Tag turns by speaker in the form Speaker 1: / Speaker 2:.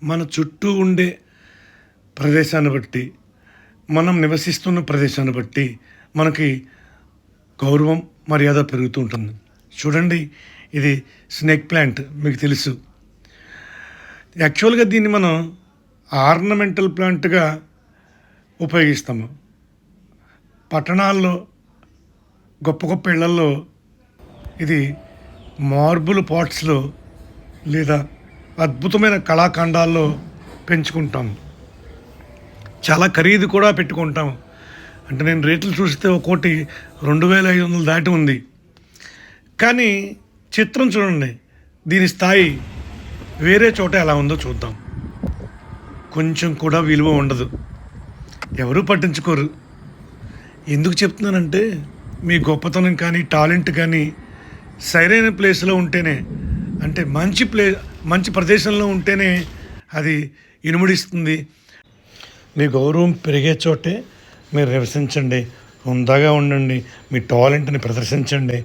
Speaker 1: మన చుట్టూ ఉండే ప్రదేశాన్ని బట్టి, మనం నివసిస్తున్న ప్రదేశాన్ని బట్టి మనకి గౌరవం, మర్యాద పెరుగుతూ ఉంటుంది. చూడండి, ఇది స్నేక్ ప్లాంట్ మీకు తెలుసు. యాక్చువల్గా దీన్ని మనం ఆర్నమెంటల్ ప్లాంట్గా ఉపయోగిస్తాము. పట్టణాల్లో గొప్ప గొప్ప ఇళ్లలో ఇది మార్బుల్ పాట్స్లో లేదా అద్భుతమైన కళాఖండాల్లో పెంచుకుంటాం. చాలా ఖరీదు కూడా పెట్టుకుంటాం. అంటే నేను రేట్లు చూస్తే ఒక్కోటి 2500 దాటి ఉంది. కానీ చిత్రం చూడండి, దీని స్థాయి వేరే చోట ఎలా ఉందో చూద్దాం. కొంచెం కూడా విలువ ఉండదు, ఎవరూ పట్టించుకోరు. ఎందుకు చెప్తున్నానంటే, మీ గొప్పతనం కానీ టాలెంట్ కానీ సరైన ప్లేస్లో ఉంటేనే, అంటే మంచి ప్రదేశంలో ఉంటేనే అది ఇనుముడిస్తుంది. మీ గౌరవం పెరిగే చోటే మీరు నివసించండి, హుందాగా ఉండండి, మీ టాలెంట్ని ప్రదర్శించండి.